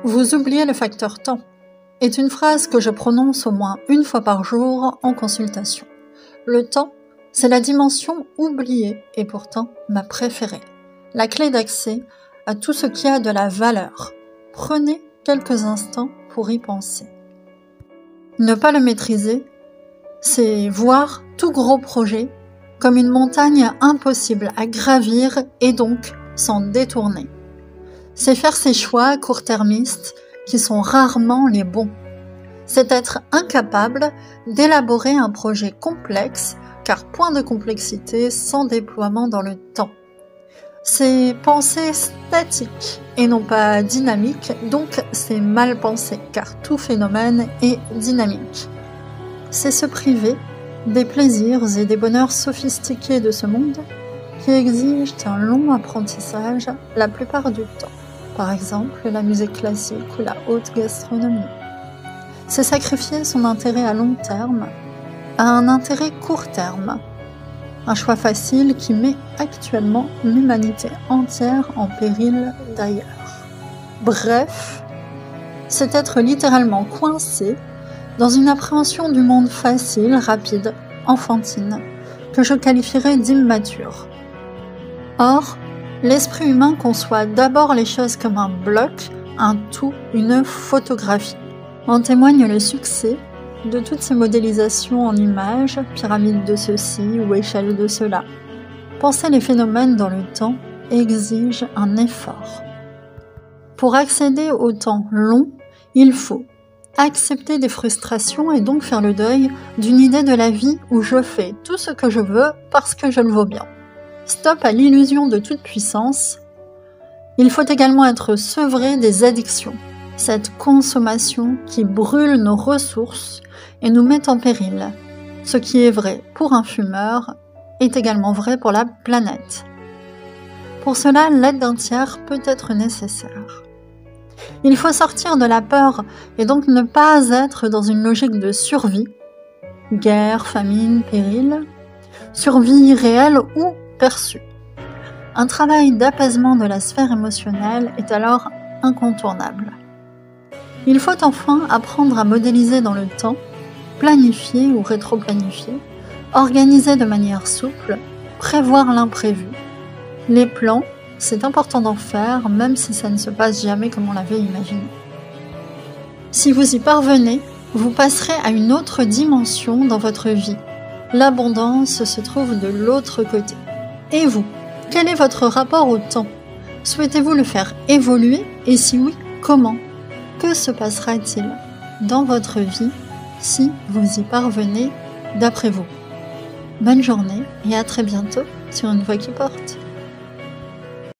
Vous oubliez le facteur temps est une phrase que je prononce au moins une fois par jour en consultation. Le temps, c'est la dimension oubliée et pourtant ma préférée. La clé d'accès à tout ce qui a de la valeur. Prenez quelques instants pour y penser. Ne pas le maîtriser, c'est voir tout gros projet comme une montagne impossible à gravir et donc s'en détourner. C'est faire ces choix court-termistes qui sont rarement les bons. C'est être incapable d'élaborer un projet complexe, car point de complexité sans déploiement dans le temps. C'est penser statique et non pas dynamique, donc c'est mal pensé, car tout phénomène est dynamique. C'est se priver des plaisirs et des bonheurs sophistiqués de ce monde qui exigent un long apprentissage la plupart du temps. Par exemple, la musique classique ou la haute gastronomie. C'est sacrifier son intérêt à long terme à un intérêt court terme. Un choix facile qui met actuellement l'humanité entière en péril d'ailleurs. Bref, c'est être littéralement coincé dans une appréhension du monde facile, rapide, enfantine, que je qualifierais d'immature. Or, l'esprit humain conçoit d'abord les choses comme un bloc, un tout, une photographie. En témoigne le succès de toutes ces modélisations en images, pyramide de ceci ou échelle de cela. Penser les phénomènes dans le temps exige un effort. Pour accéder au temps long, il faut accepter des frustrations et donc faire le deuil d'une idée de la vie où je fais tout ce que je veux parce que je le vaux bien. Stop à l'illusion de toute puissance. Il faut également être sevré des addictions, cette consommation qui brûle nos ressources et nous met en péril. Ce qui est vrai pour un fumeur est également vrai pour la planète. Pour cela, l'aide d'un tiers peut être nécessaire. Il faut sortir de la peur et donc ne pas être dans une logique de survie, guerre, famine, péril, survie réelle ou perçue. Un travail d'apaisement de la sphère émotionnelle est alors incontournable. Il faut enfin apprendre à modéliser dans le temps, planifier ou rétro-planifier, organiser de manière souple, prévoir l'imprévu. Les plans, c'est important d'en faire, même si ça ne se passe jamais comme on l'avait imaginé. Si vous y parvenez, vous passerez à une autre dimension dans votre vie. L'abondance se trouve de l'autre côté. Et vous, quel est votre rapport au temps? Souhaitez-vous le faire évoluer? Et si oui, comment? Que se passera-t-il dans votre vie si vous y parvenez d'après vous? Bonne journée et à très bientôt sur Une Voix qui porte.